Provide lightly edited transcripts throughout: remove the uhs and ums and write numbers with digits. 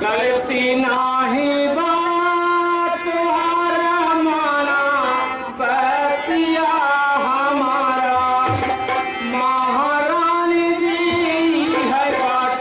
गलती नाही बात तुम्हारा माना बतिया हमारा महारानी जी है बात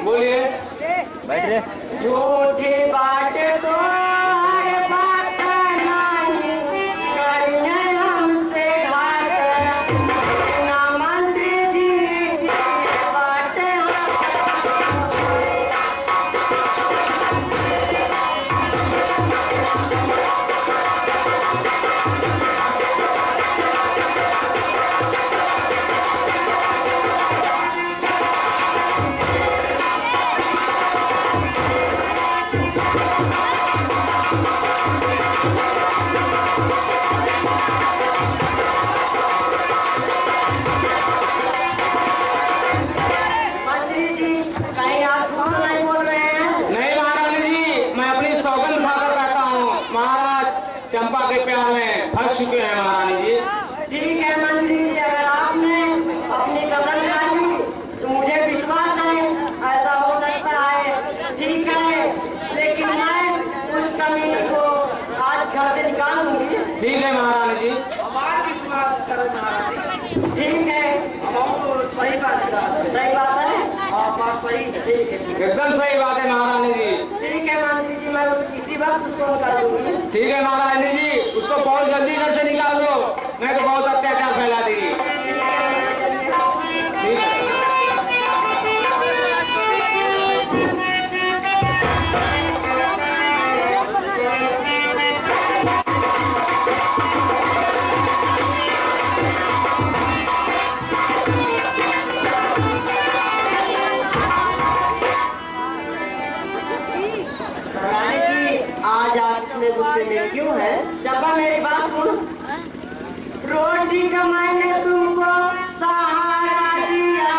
बोलिए बैठ रे झूठी बात तो बात नहीं करिए हमसे घाट ना मंत्री जी बात चंपा के प्यार में फंस चुके हैं महारानी जी। ठीक है मंत्री जी, अगर आपने अपनी कदम डाली तो मुझे विश्वास है ऐसा हो सकता है। ठीक है, लेकिन मैं उस कमीनी को आज घर से निकाल दूंगी। ठीक है महारानी जी, हमारा विश्वास करो महारानी। ठीक है, सही बात है, सही बात है, बात सही है, एकदम सही बात है महारानी जी। ठीक है मंत्री जी, मैं इसी वक्त उसको निकाल दूंगी। ठीक है महारानी जी, उसको बहुत जल्दी घर से निकाल दो, नहीं तो बहुत अत्याचार फैला देगी। ठीक है। क्यों है चंपा, मेरी बात सुन। रोटी कमाने तुमको सहारा दिया,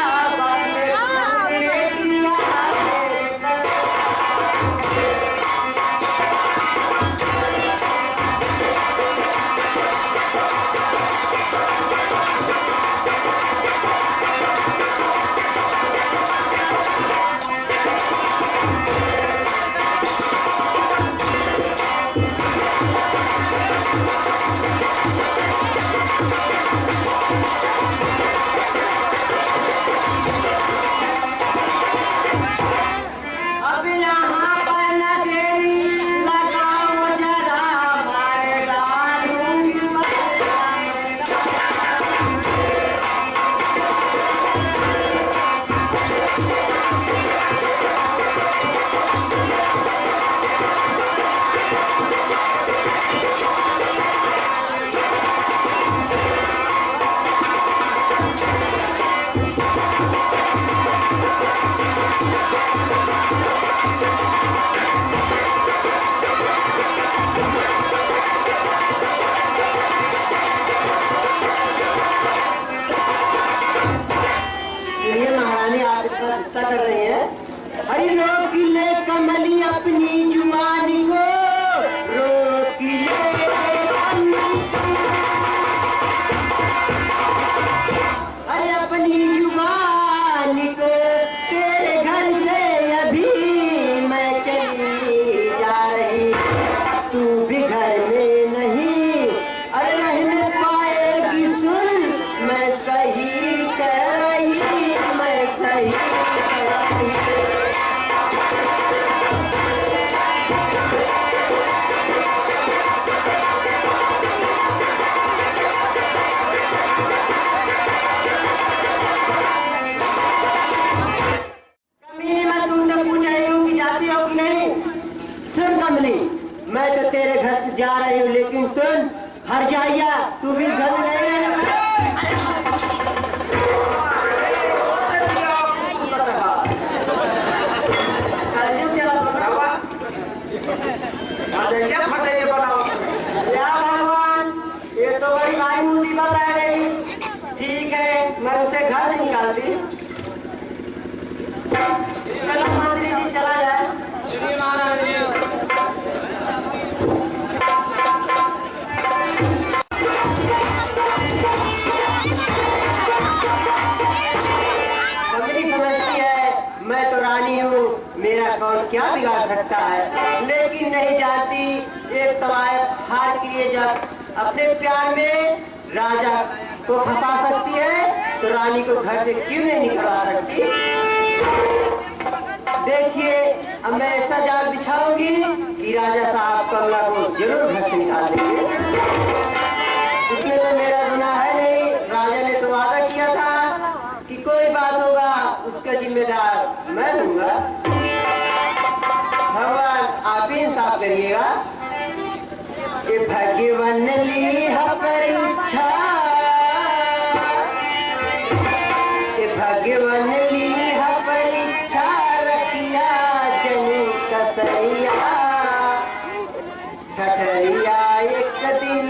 जाइया तू भी घर नहीं भगवान, ये तो बड़ी भारी मुसीबत आ गई। ठीक है, मैं उसे घर से निकालती। चलो मंत्री जी, चला जाए। श्री महाराज जी। समझती है मैं तो रानी हूँ, मेरा कौन क्या बिगाड़ सकता है, लेकिन नहीं जानती एक तवायफ हार के लिए जब अपने प्यार में राजा को फंसा सकती है तो रानी को घर से क्यों नहीं निकलवा सकती। देखिए अब मैं ऐसा जाल बिछाऊंगी कि राजा साहब कमला को जरूर घर से निकाल देंगे। इसमें तो मेरा गुनाह है नहीं, राजा ने तो वादा किया था कि कोई बात होगा उसका जिम्मेदार मैं दूंगा। भगवान आप ही इंसाफ करिएगा। ये भगवान ली है परीक्षा, ये भगवान ली है परीक्षा, रखिया जनी कसरिया ठठरिया एक दिन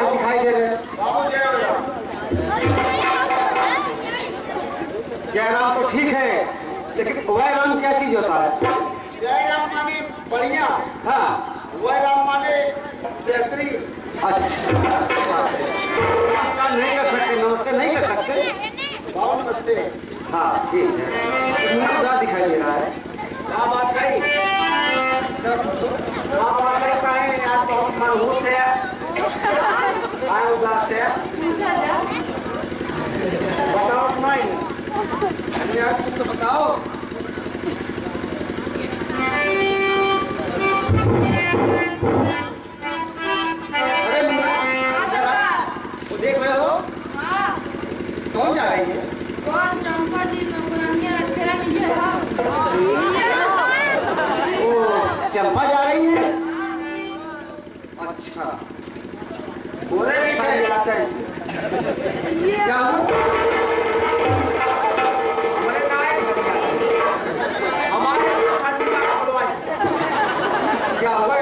दिखाई दे रहे। जयराम तो ठीक है, लेकिन वयराम क्या चीज होता है? जयराम माने बढ़िया, हाँ, वयराम माने बेहतरीन। अच्छा, नहीं कर सकते, नमस्ते नहीं कर सकते। बहुत नमस्ते। हाँ ठीक है, मुझे दिखाई दे रहा है। क्या बात है? क्या बात है? कहें आज बहुत मनहूस है, आए उदास है। बताओ नहीं, यार तुम तो बताओ। अरे वो देख रहे हो? कौन जा रही है? चंपा जी चंपा जा रही है। अच्छा, बोले नहीं था क्या हुआ? हमारे नायक हमारे ठंडी का खुलवाई क्या हुआ?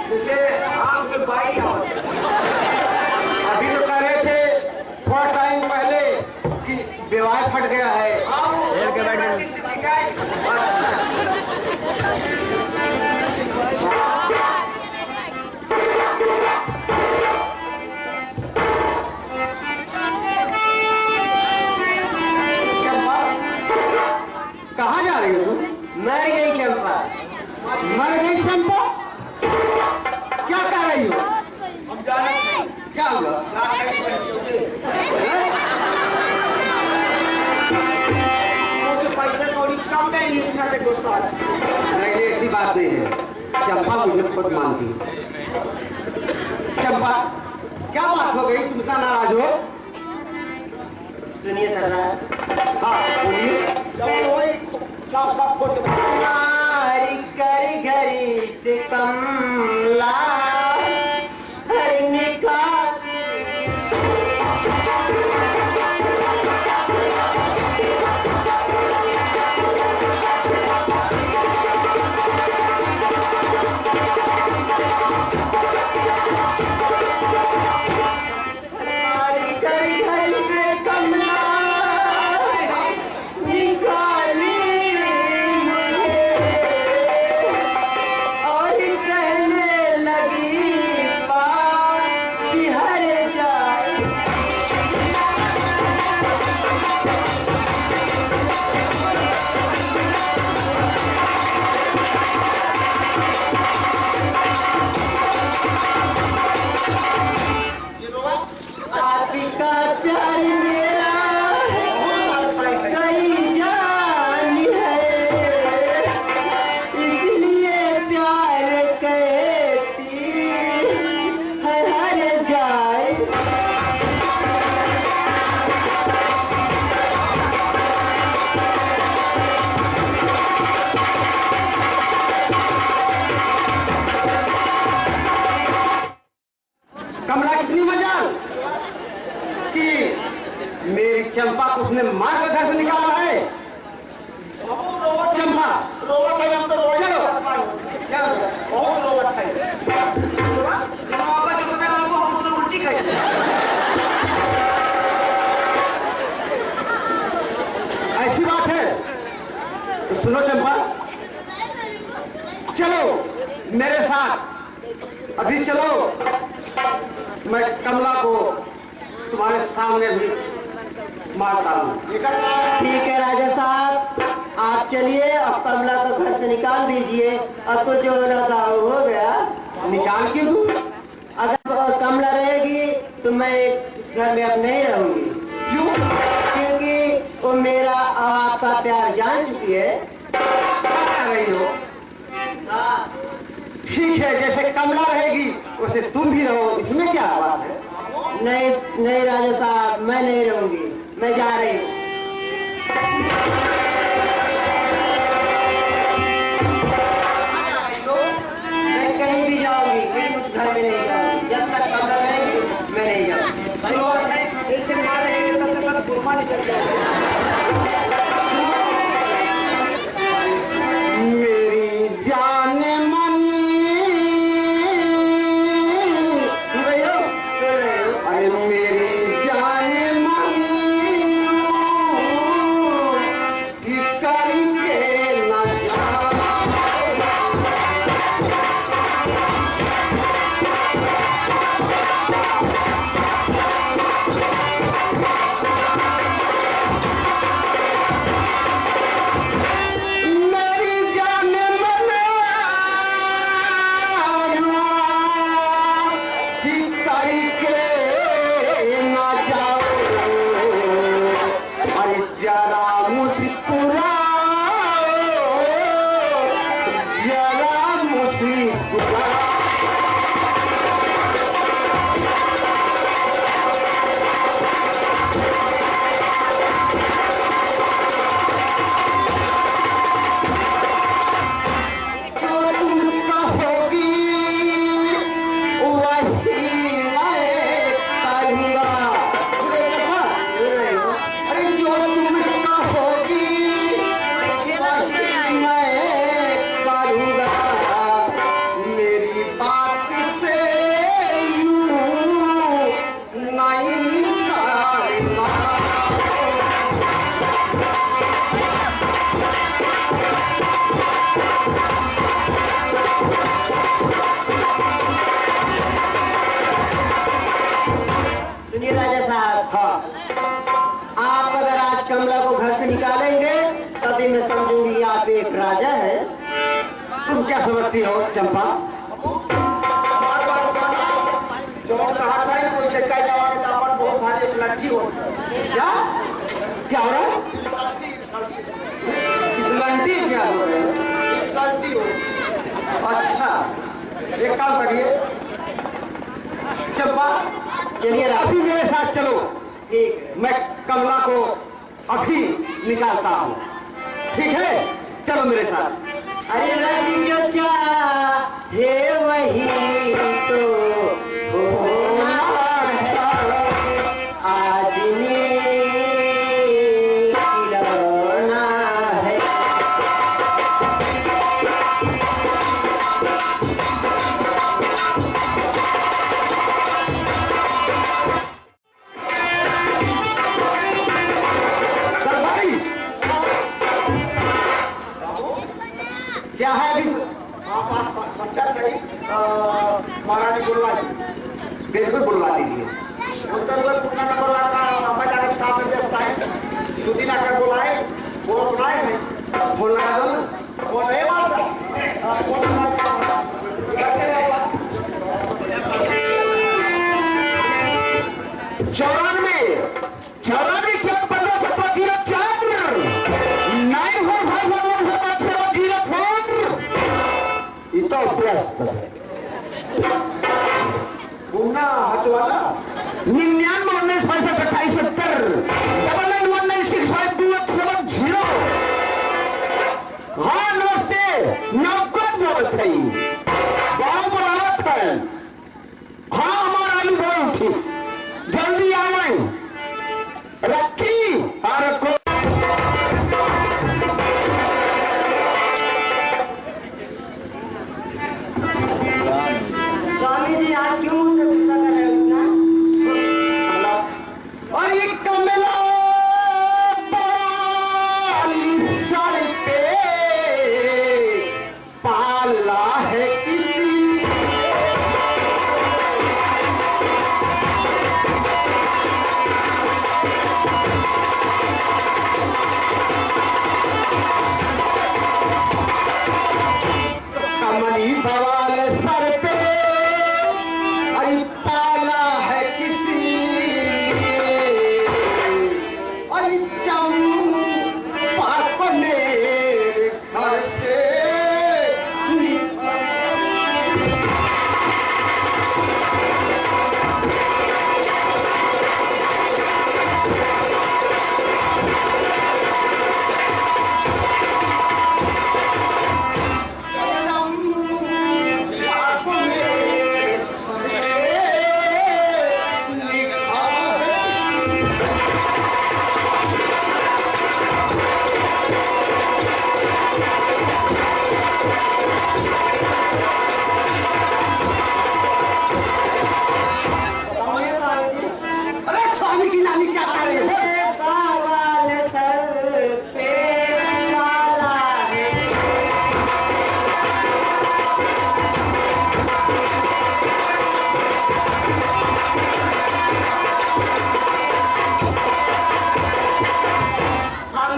जैसे आग के बाई अभी तो कह रहे थे थोड़ा टाइम पहले कि विवाह फट गया है। कहाँ जा रही हो? मर गई चंपा। मर गई चंपा? क्या कह रही हो? हम जाने नहीं। क्या हुआ? मुझे पैसे कौड़ी कम में ही करने गुस्सा नहीं, ऐसी बात नहीं है। चंपा मुझे खुद मानती है। चंपा क्या बात हो गई, तुम इतना नाराज हो? सुनिए सरदार। हाँ बोलिए। साफ साफ खोल के कर घरी से कमला सुनो चंपा, चलो मेरे साथ, अभी चलो, मैं कमला को तुम्हारे सामने भी मार डालूं। ठीक है राजा साहब, आप चलिए, अब कमला को घर से निकाल दीजिए। अब तो जो होना था हो गया। निकाल क्यों दूं? अगर कमला रहेगी तो मैं इस घर में अब नहीं रहूंगी। क्यों? क्योंकि वो मेरा और आपका प्यार जान चुकी है। क्या रही हो? हाँ, ठीक है, जैसे कमला रहेगी वैसे तुम भी रहो, इसमें क्या बात है? नहीं नहीं राजा साहब, मैं नहीं रहूंगी, मैं जा रही हूँ। मैं कहीं भी जाऊंगी, मैं उस घर में नहीं जाऊंगी। जब तक कमला रहेगी मैं नहीं जाऊंगी। ऐसे मारेंगे तब तक गुरमा निकल जाएगा। मेरी जान मनी, अरे मेरी जान मनी करके न जा। मेरी जान मना ठीक करके न जाओ, अरे जरा मुस्कुराओ, जरा मुस्कुराओ। जो तुम कहोगी वही मैं करूँगा। अरे जो तुम कहोगी वही मैं करूँगा। मेरी बात से यूं नहीं निकालना। सुनिए राजा साहब, हाँ, आप अगर आज कमला को घर से निकालेंगे तभी मैं समझूंगी आप एक राजा है। तुम क्या समझती हो चंपा? जो कहा था ना कोई सच्चाई जवाब का अपन बहुत भारी लड़की हो। क्या क्या हो रहा है? इस लंटी क्या हो रहे हैं? इंसल्टी हो। अच्छा, एक काम करिए चंपा, चलिए अभी मेरे साथ चलो, ठीक है। मैं कमला को अभी निकालता हूँ। ठीक है, चलो मेरे साथ। अरे रब जो चाहे वही तो होना है, आदमी खिलौना है। सरदारी, क्या है अभी? आप पास समझा सही महारानी बुलवा जी बिल्कुल बुलवा दीजिए। उनका जो पुराना नंबर आता है अम्मा जाने के साथ में व्यस्त है। 2 दिन आकर बुलाए, वो बुलाए नहीं, फोन लगा दो ना। वो नहीं मानता। फोन लगा दिया। 94 क्या 1504 9451704। ये तो व्यस्त है। घूमना हटवाना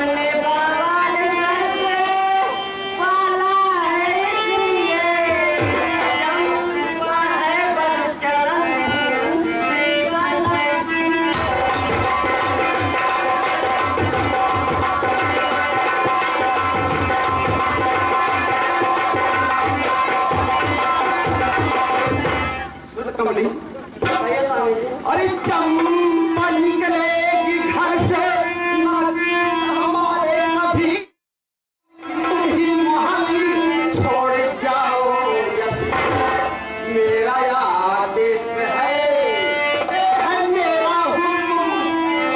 हमने बर्बाद करके पाला है इसलिए चंपा है बलचरण सुन कमली, अरे चंपा निकलेगी घर से हमारे कभी, तुम ही मोहाली छोड़ जाओ। मेरा आदेश है मेरा हुक्म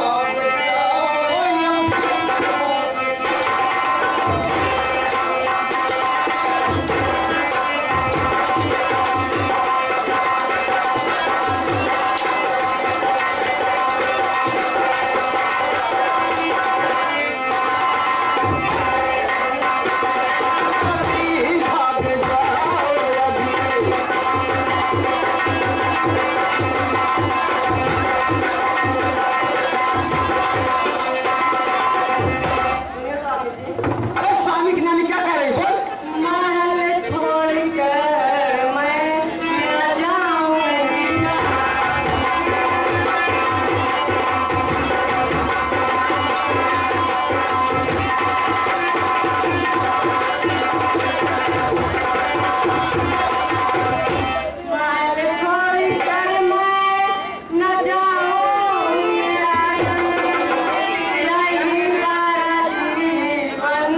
अब जाओ। भाग जाओ अभी। सुनिए स्वामी जी, अरे स्वामी की नानी क्या कह रही बोल? महल छोड़कर मैं न जाऊंगी। महल छोड़कर मैं न जाऊंगी। यही सारा जीवन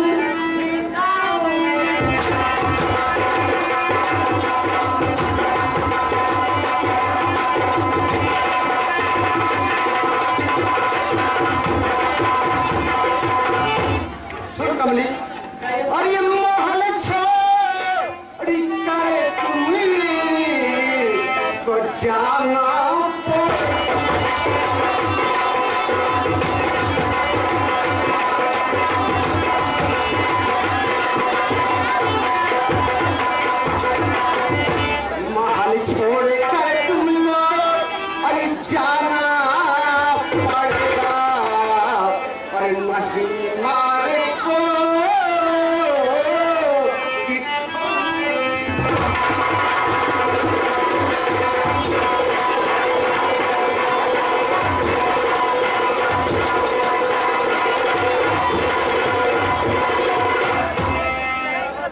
बिताऊंगी। सुन कमली, और ये महल छोड़ कर तुम्हें को जाना महल छोड़ कर तुम लोग अरे जाना पड़ेगा। और नहीं मारे को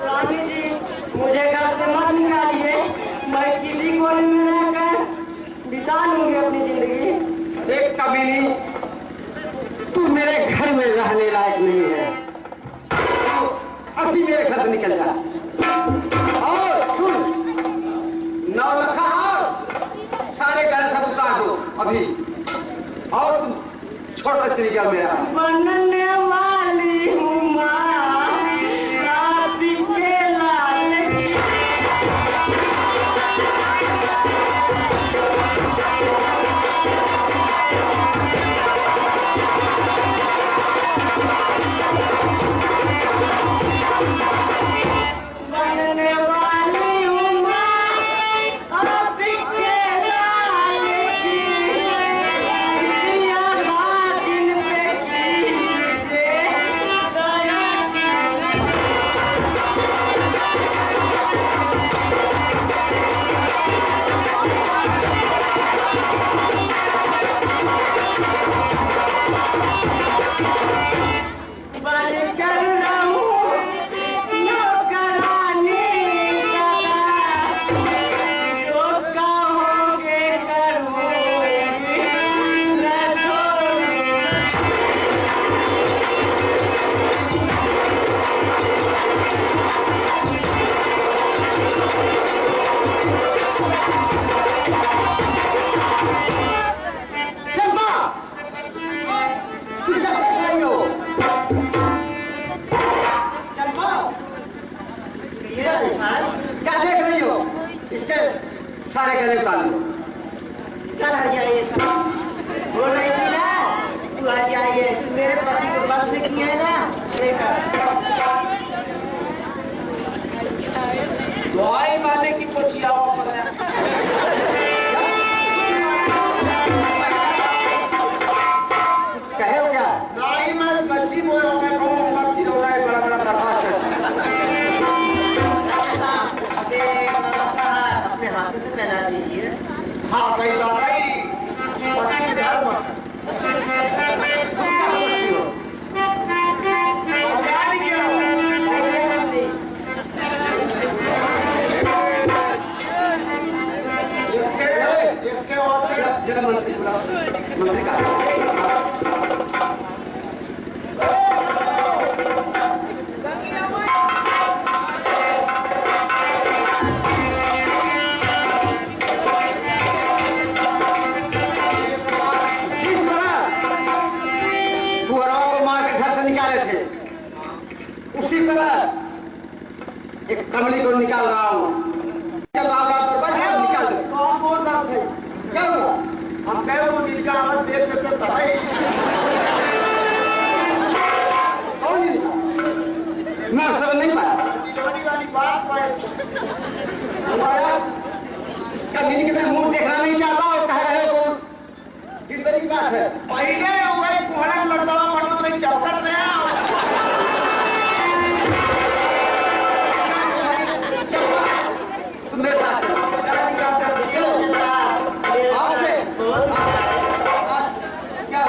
स्वामी जी, मुझे घर से मत निकालिए। मैं किली कोने में रहकर बिता लूंगी अपनी जिंदगी। एक कबीली, तू मेरे घर में रहने लायक नहीं है। अभी मेरे घर से निकल जा। और सुन, 9 लखा सारे घर सब उतार दो अभी। और तुम छोड़कर चली जाओ मेरा। बनने वाली हूँ माँ, रात के लाल की। बनने वाली हूँ माँ, रात के लाल की। दिया दिन पे कीजिए दया की। बनकर रहूं नौकरानी सदा, जो कहोगे करूंगी न छोड़ूंगी। चंपा, तू क्या देख रही हो? चंपा, क्या देख रही हो? इसके सारे गले उतार लो। कल आ जाइए साहब। बोल रही थी ना, तू आ जाइए। तू मेरे पति को बस से किया है ना, लेकर। दवाई मारने की कोचिया पर है। कहे हो क्या? नाई मैं गलती बोल रहा हूँ। रहे थे, उसी तरह एक कमली को निकाल रहा हूँ। चल रहा दरबार निकाल दे। कौन बोल रहा थे? क्या हुआ? हम कह वो नीलका आवाज देख लेते था भाई। कौन नहीं? मैं समझ नहीं पाया। दिलवानी वाली बात हमारा कभी के मैं मुंह देखना नहीं चाहता और कह रहे हो किस तरह की बात है? पहले वही कोहरा लड़का पड़ो तो चौकट नया तुम मेरे साथ चलो। आपसे क्या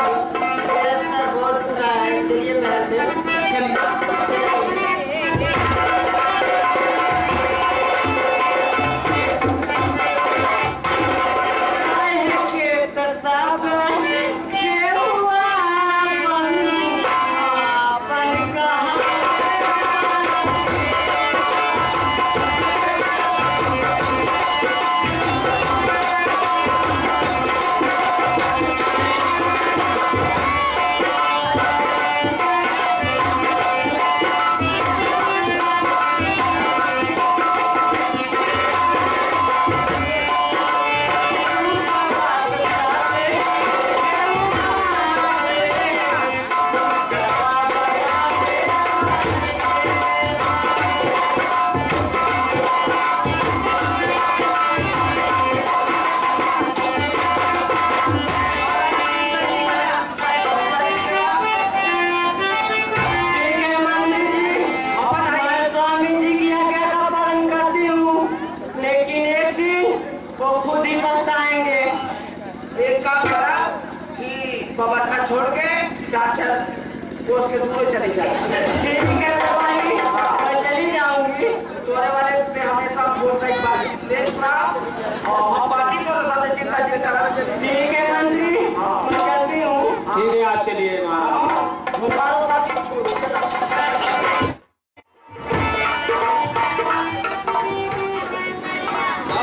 छोड़ के चाचा कोस के दूर चली जाए। ठीक है भाई, मैं चली जाऊंगी। तोरे वाले पे हमेशा बोलता एक बात ले पूरा और हम बाकी को साथ चिंता करा। ठीक है मंत्री, मैं कहती हूँ। ठीक है, आप चलिए महाराज। मुबारक का छोड़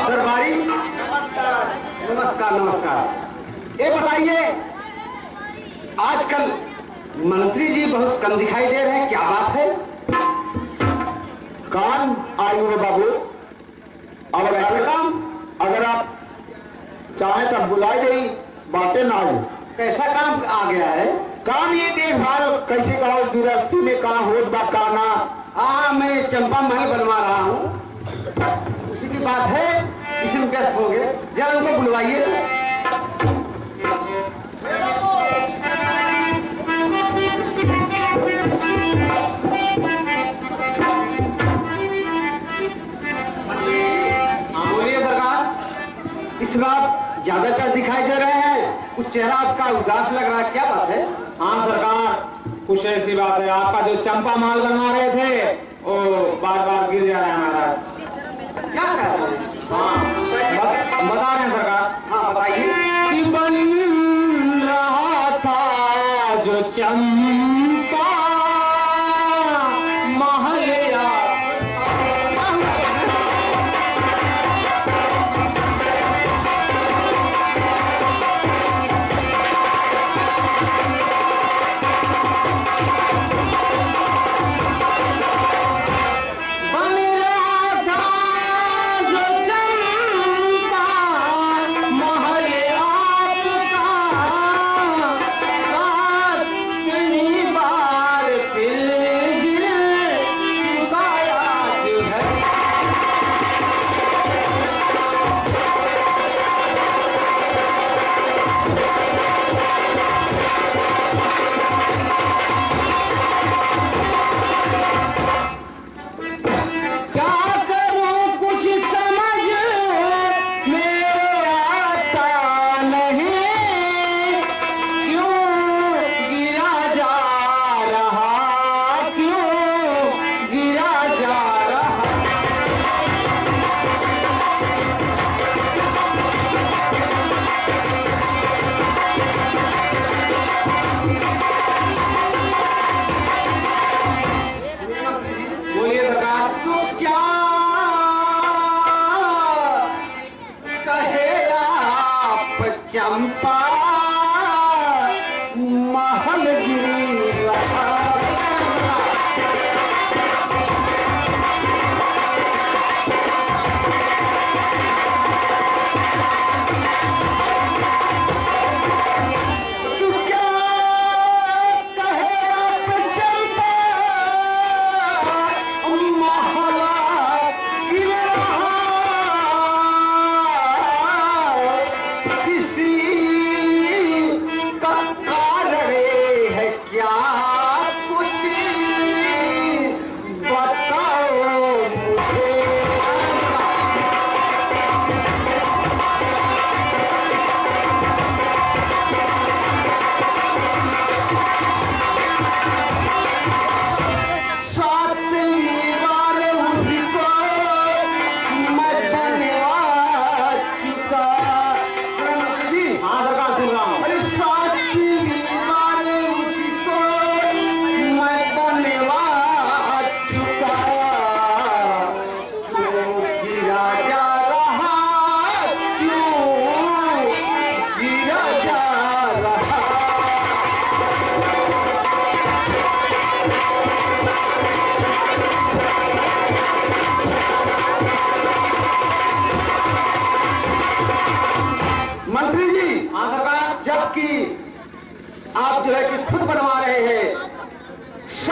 दरबारी नमस्कार। नमस्कार नमस्कार। ये बताइए, आजकल मंत्री जी बहुत कम दिखाई दे रहे हैं, क्या बात है? काम आई हुए बाबू, अब ऐसे काम अगर आप चाहे तब बुलाई गई बातें ना आई। कैसा काम आ गया है? काम ये देखभाल कैसे कहो गृहस्थी में कहाँ हो बा काना। हाँ, मैं चंपा महल बनवा रहा हूँ, उसी की बात है। इसी में व्यस्त हो गए, जरा उनको बुलवाइए। बोलिए सरकार। इस बार ज्यादातर दिखाई दे रहे हैं, कुछ चेहरा आपका उदास लग रहा है, क्या बात है? हाँ सरकार, कुछ ऐसी बात है, आपका जो चंपा माल बनवा रहे थे वो बार बार गिर जा रहा है महाराज। क्या कह रहे हैं? हाँ, बता रहे हैं सरकार। हाँ बताइए। कि बन रहा था जो चंपा महल महल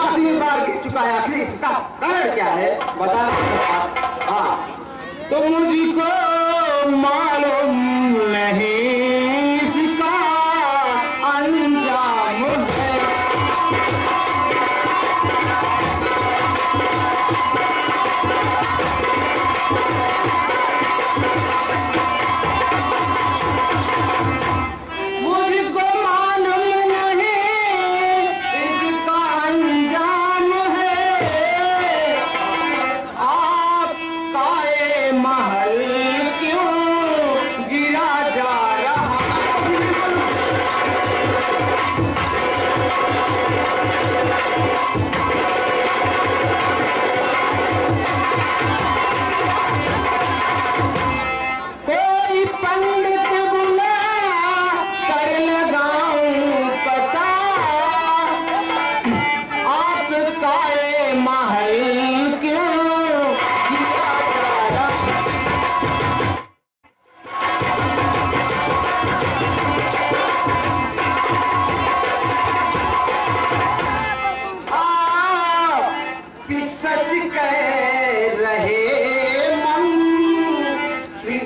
7वीं बार गिर चुका है, आखिर इसका कारण क्या है बता। हाँ तो मुझको मालूम नहीं इसका अंजाम है। मुझको मालूम नहीं इसका अंजाम है। आपका ये महल क्यों गिरा जा रहा कोई पंडित बुला कर लगाऊं पता। आपका ये महल क्यों गिरा जा रहा। आप भी सच कह रहे मन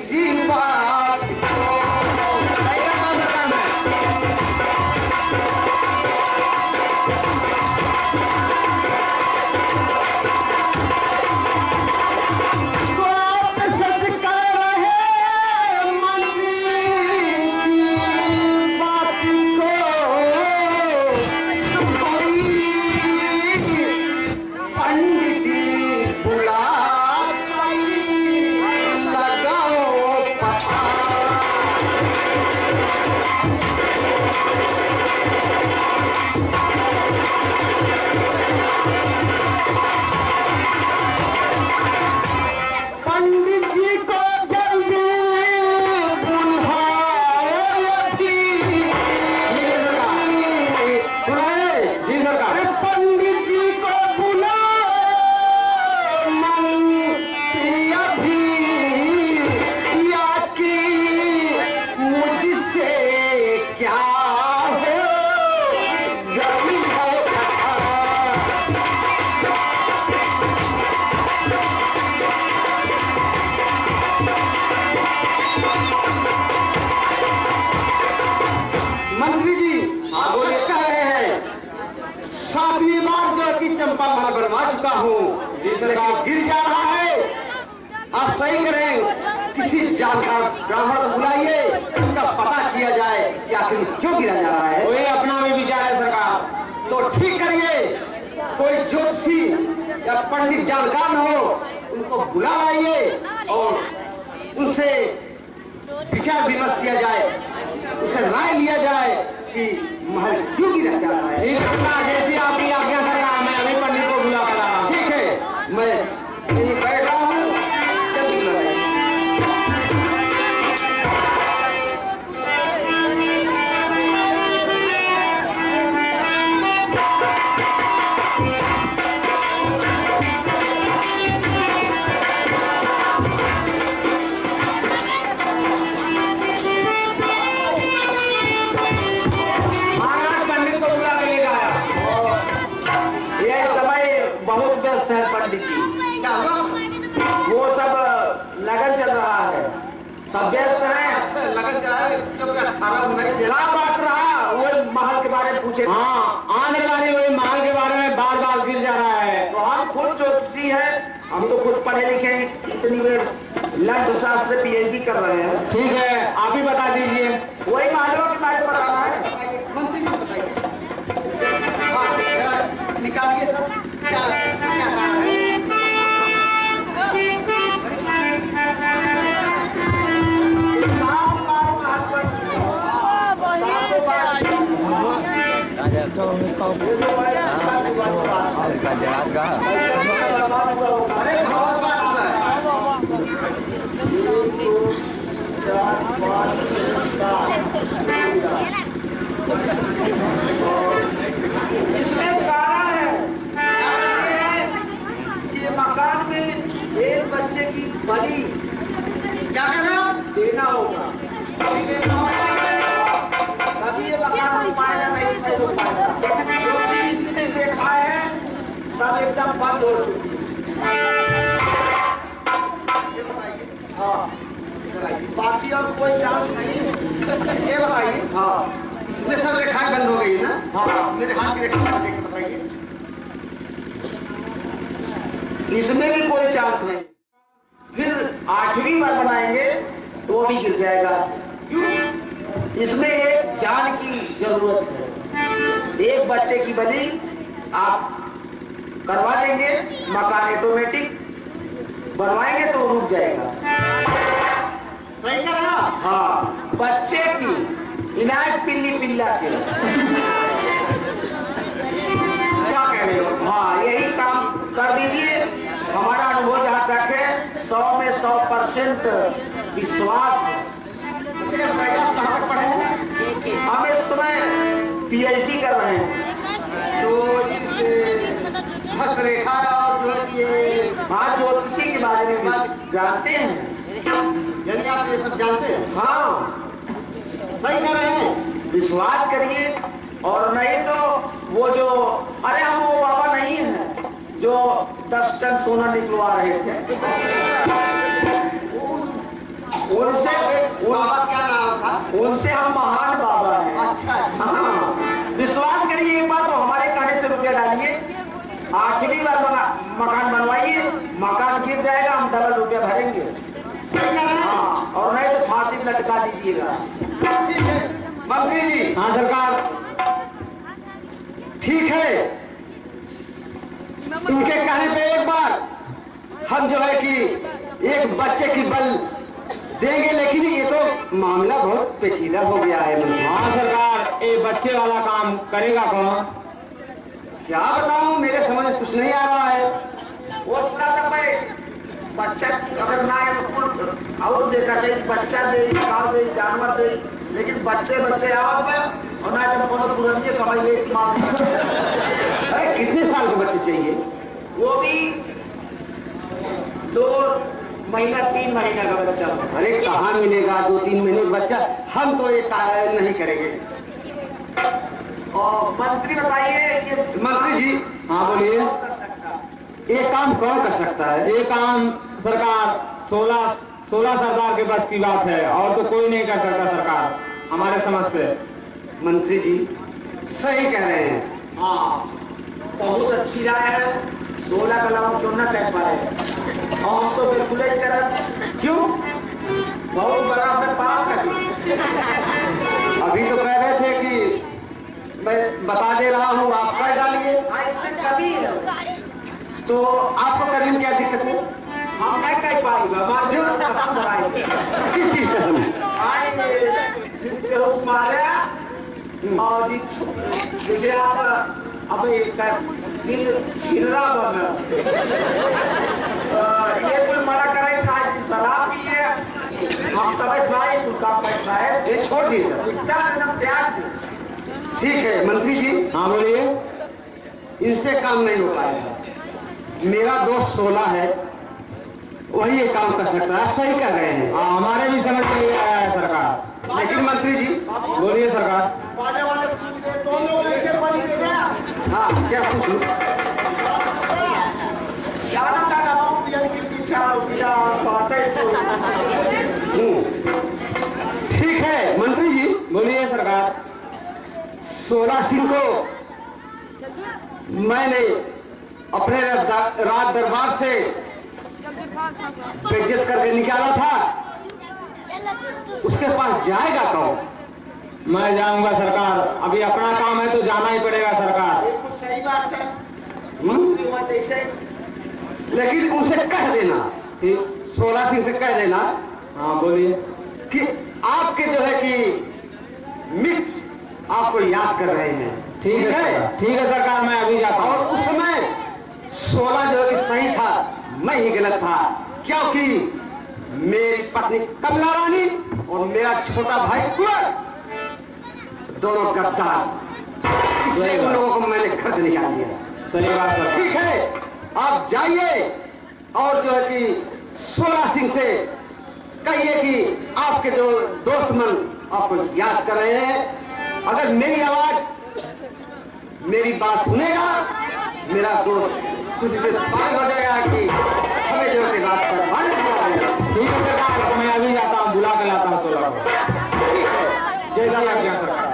जी बात को। तो आप सच कह रहे मन की बात को। तो कोई पंडित बुला लगाओ पता। पंडित जी को जल्दी जी सरकार। अरे पंडित जी को बुलाओ मंत्री अभी या कि मुझसे क्या हो गई है कथा। मंत्री जी आप बोले कह रहे हैं 7वीं बार जो कि चंपा महल बनवा चुका हूँ, लेकिन गिर जा रहा है। आप सही करें, किसी जानकार ब्राह्मण को बुलाइए, उसका पता किया जाए कि आखिर क्यों गिरा जा रहा है। वही अपना भी विचार है सरकार। तो ठीक करिए, कोई ज्योतिषी या पंडित जानकार न हो उनको बुला लाइए और उनसे विचार विमर्श किया जाए, उसे राय लिया जाए कि महल क्यों गिरा जा रहा है। ठीक है, जैसी आपकी आज्ञा सरकार। मैं अभी पंडित को बुला कर आ रहा हूँ। ठीक है, मैं यहीं बैठ रहा हूँ, जल्दी बुलाइए। महाराज पंडित को बुला के लेकर आया। ये समय बहुत व्यस्त है पंडित जी, क्या हुआ? वो सब लगन चल रहा है, सब व्यस्त हैं। अच्छा लगन चला है, क्योंकि 18 नहीं दे क्या बात रहा, वो महल के बारे में पूछे। हाँ, आने वाली वही महल के बारे में बार बार गिर जा रहा है। तो हम खुद ज्योतिषी हैं, हम तो खुद पढ़े लिखे हैं, इतनी देर लंच शास्त्र पीएचडी कर रहे हैं। ठीक है, आप ही बता दीजिए। वही मालूम के बारे में बताना है। बताइए, मंत्री जी बताइए। हाँ, जरा निकालिए सब, क्या क्या कारण है। सात बार महल पर सातों बार ये जो बड़े अरे बहुत बात हुआ है। 4, 5, 6, 7 इसमें कारण है कि मकान में एक बच्चे की बलि क्या करना देना होगा, तभी ये मकान हो पाएगा, नहीं तो हो पाएगा। क्योंकि जिसने देखा है सब एकदम बंद हो चुकी है। ये बताइए। हाँ, इधर आइए। बाकी और कोई चांस नहीं है। अच्छा, ये बताइए। हाँ इसमें सब रेखाएं बंद हो गई है ना? हाँ, मेरे हाथ की रेखा देख के बताइए। इसमें भी कोई चांस नहीं। फिर 8वीं बार बनाएंगे तो वो भी गिर जाएगा। क्यों? इसमें एक जान की जरूरत है। एक बच्चे की बलि आप करवा देंगे, मकान ऑटोमेटिक बनवाएंगे तो रुक जाएगा। सही कह रहा? हाँ, बच्चे की इनायत पिल्ली पिल्ला के। क्या कह रहे हो? हाँ, यही काम कर दीजिए। हमारा अनुभव जहाँ तक है 100 में 100% विश्वास है। ये बताइए, आप कहाँ तक पढ़े हैं? हम इस समय PhD कर रहे हैं। तो इस हस्तरेखा और जो है कि ये, हाँ, ज्योतिषी के बारे में जानते हैं। यानी आप ये सब जानते हैं? हाँ, सही कह रहे हैं? विश्वास करिए। और नहीं तो वो जो, अरे हम वो बाबा नहीं है जो 10 टन सोना निकलवा रहे थे, उनसे बाबा क्या नाम था? उनसे हम महान बाबा हैं। अच्छा। हाँ, विश्वास करिए एक बार तो हमारे कहने से रुपया डालिए। 8वीं बार मकान बनवाइए, मकान गिर जाएगा, हम डबल रुपया भरेंगे। सही कह रहे हैं? हाँ, और नहीं तो फांसी में लटका दीजिएगा। ठीक है मंत्री जी। हाँ सरकार। ठीक है, इनके कहने पे एक बार हम जो है कि एक बच्चे की बल देंगे, लेकिन ये तो मामला बहुत पेचीदा हो गया है मंत्री। हाँ सरकार, ये बच्चे वाला काम करेगा कौन? क्या बताऊं, मेरे समझ में कुछ नहीं आ रहा है। वो पूरा समय बच्चा अगर ना है तो कुल और देखा चाहिए, बच्चा दे, गाँव दे, जानवर दे, लेकिन बच्चे आवत में और ना जब कोनो पुरानी समझ ले मामला। अरे कितने साल के बच्चे चाहिए? वो भी 2 महीना 3 महीना का बच्चा। अरे कहाँ मिलेगा 2-3 महीने का बच्चा? हम तो ये नहीं करेंगे। और मंत्री बताइए कि मंत्री जी। हाँ बोलिए। कौन कर सकता? ये काम कौन कर सकता है? ये काम सरकार 16 सरदार के बस की बात है, और तो कोई नहीं कर सकता सरकार, हमारे समझ से। मंत्री जी सही कह रहे हैं। हाँ, बहुत अच्छी राय है। 16 का लाभ क्यों ना कह पाए? हम तो बिल्कुल ही करत। क्यों? बहुत बड़ा मैं पाप कर दी। अभी तो कह रहे थे कि मैं बता दे रहा हूँ, आप कर डालिए। हाँ, इसमें कमी है। तो आपको करने में क्या दिक्कत है? हम नहीं कह पाएगा, हमारे जीवन में कसम धराएंगे। किस चीज का हम? आएंगे जिनके हुक्म मारे और जैसे आप अब एक दिल छिलरा बना, ये कोई मना करे ना कि शराब पिए, हम तबीयत भाई उनका पैसा है, ये छोड़ दिए। एकदम त्याग दे। ठीक है मंत्री जी। हाँ बोलिए। इनसे काम नहीं हो पाएगा। मेरा दोस्त 16 है, वही ये काम कर सकता है। आप सही कर रहे हैं। हाँ, हमारे भी समझ में ये आया है सरकार। लेकिन मंत्री जी। बोलिए सरकार। बाजे वाले पूछ रहे, दोनों लोग लेके बनी दे गया। हाँ, क्या पूछ लूं? ज्यादा ज्यादा हम पियन की इच्छा पिया बात है तो। ठीक है मंत्री जी। बोलिए सरकार। 16 सिंह को मैंने अपने राज दरबार से बेइज्जत करके निकाला था, उसके पास जाएगा कौन? मैं जाऊंगा सरकार, अभी अपना काम है तो जाना ही पड़ेगा सरकार। बिल्कुल सही बात है। मंत्री हुआ जैसे लेकिन उनसे कह देना, 16 सिंह से कह देना। हाँ बोलिए। कि आपके जो है कि मित्र आपको याद कर रहे हैं। ठीक है, ठीक है सरकार, मैं अभी जाता हूँ। और उस समय 16 जो है कि सही था, मैं ही गलत था, क्योंकि मेरी पत्नी कमला रानी और मेरा छोटा भाई कुंवर दोनों गद्दार, इसलिए उन लोगों को मैंने घर से निकाल दिया। सही बात है। ठीक है, आप जाइए और जो है कि 16 सिंह से कहिए कि आपके जो दोस्त मन आपको याद कर रहे हैं। अगर मेरी आवाज, मेरी बात सुनेगा, मेरा दोस्त खुशी से पागल हो जाएगा कि हमें जो कि रात पर मार दिया। ठीक है सरकार, तो मैं अभी जाता हूँ, बुला के लाता हूँ 16 को। जैसा आज्ञा सरकार।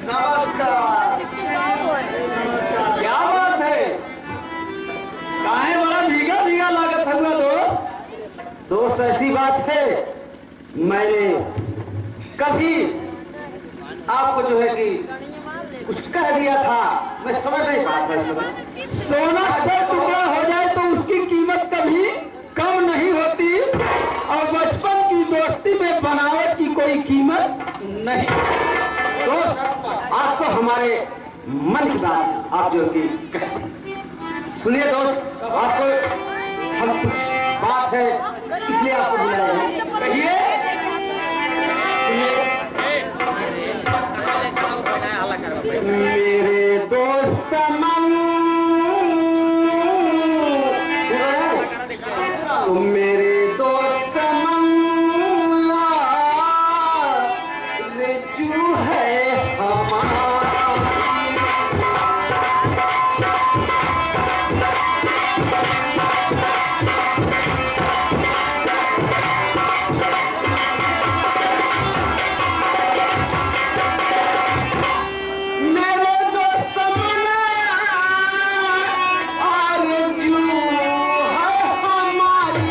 नमस्कार। क्या बात है, काहे बड़ा भीगा भीगा लागत हुआ दोस्त? दोस्त ऐसी बात है, मैंने कभी आपको जो है कि कुछ कह दिया था, मैं समझ नहीं पाया था इस समय। सोना से टुकड़ा हो जाए तो उसकी कीमत कभी कम नहीं होती, और बचपन की दोस्ती में बनावट की कोई कीमत नहीं। दोस्त, आप तो हमारे मन की बात आप जो कि कहते। सुनिए दोस्त, आपको हम कुछ बात है इसलिए आपको बुलाया है। कहिए। मेरे दोस्त मन, तुम मेरे दोस्त मन रज्जू है हमारा। मेरे दोस्त मन आरज़ू है हमारी।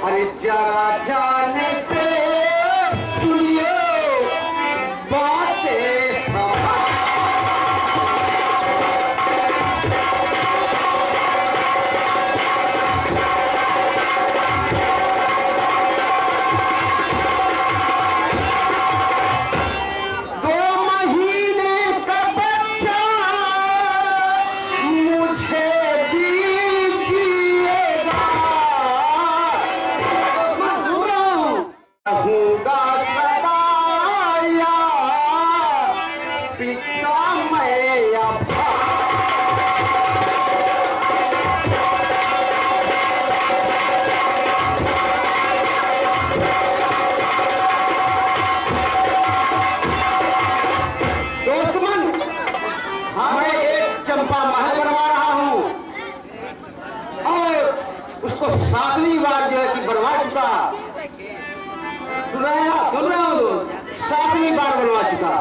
अरे जरा ध्यान से सुनिए बातें हमारी। दो महीने का बच्चा मुझे दीजिएगा, रहूंगा सदा यार, पिता मैं अब्बा। दोस्त मन, मैं एक चंपा महल बनवा रहा हूँ और उसको 7वीं बार जो है कि बनवा चुका। सुन रहे हैं आप? सुन रहा हूँ दोस्त। 7वीं बार बनवा चुका,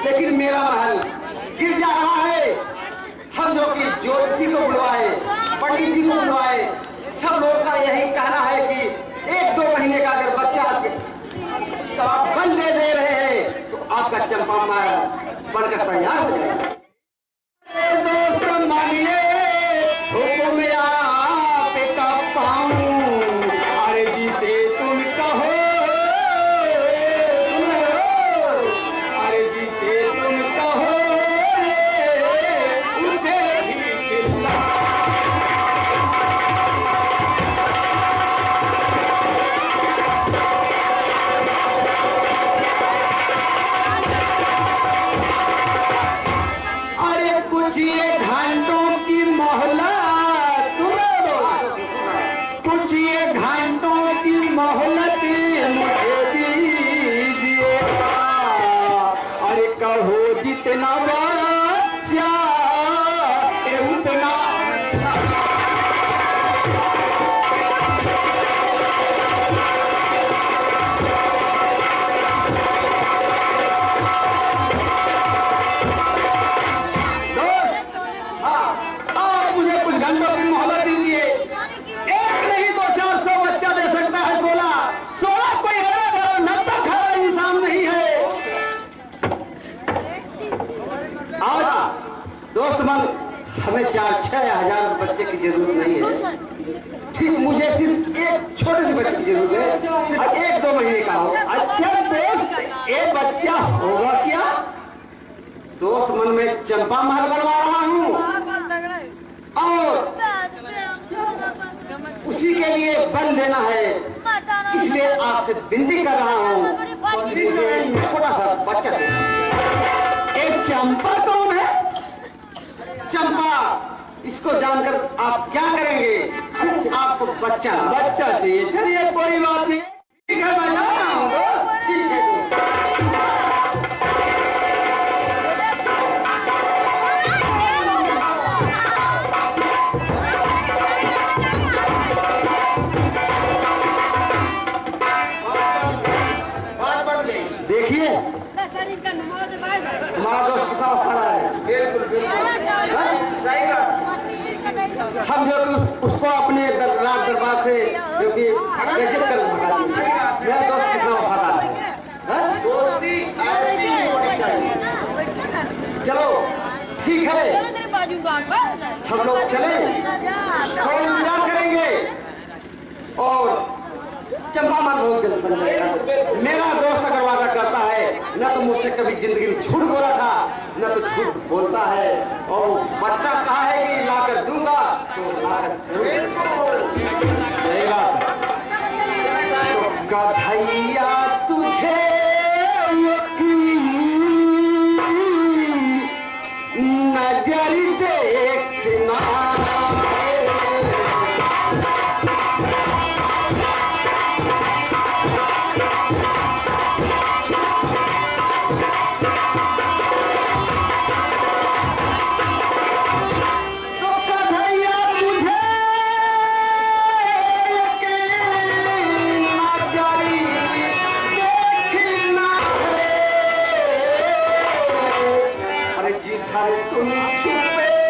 लेकिन मेरा महल गिर जा रहा है। हम जो कि ज्योतिषी को बुलवाए, पंडित जी को बुलवाए, सब लोग का यही कहना है कि 1-2 महीने का अगर बच्चा तो आप बन दे रहे हैं तो आपका चंपा महल बनकर तैयार हो जाएगा। दोस्त मानिए हुक्म आपका पाऊं, अरे जिसे तुम कहो, अरे जिसे तुम कहो उसे ही खिला। अरे कुछ ये घंटों की मोहलत, कुछ ये घंटों की मोहलत मुझे दीजिएगा। अरे कहो जितना बच्चा उतना। दोस्त, हाँ, आप मुझे कुछ घंटों की मोहलत दीजिए। एक नहीं तो 400 बच्चा दे सकता है। 16 कोई हरा भरा नब्बा खरा इंसान नहीं है। आज दोस्त मन, हमें 4-6 हजार बच्चे की जरूरत नहीं है। ठीक, मुझे सिर्फ एक छोटे से बच्चे की जरूरत है और 1-2 महीने का हो। अच्छा दोस्त, ये बच्चा होगा क्या? दोस्त मन, में चंपा महल बनवा रहा हूँ और उसी के लिए बल देना है, इसलिए आपसे विनती कर रहा हूँ मुझे छोटा सा बच्चा दे। एक चंपा कौन है? इसको जानकर आप क्या करेंगे? आपको बच्चा चाहिए। चलिए कोई बात नहीं, ठीक है मैं जा रहा हूँ दोस्त। ठीक है देखिए हमारा दोस्त कितना खड़ा है। बिल्कुल सही बात। हम जो कि उसको अपने राज दरबार से जो कि बेइज्जत कर भगा दिए। मेरा दोस्त कितना वफादार है। हाँ? दोस्ती ऐसी ही होनी चाहिए। चलो ठीक है, हम लोग चले, थोड़ा इंतजार करेंगे और चंपा मन बहुत जल्द बन जाएगा। मेरा दोस्त अगर वादा करता है न तो मुझसे कभी जिंदगी में झूठ बोला था, न तो झूठ बोलता है, और बच्चा कहा है कि लाकर दूंगा तो लाकर जरूर। सही बात है। कन्हैया तुझे नजर देखना तुम छुपे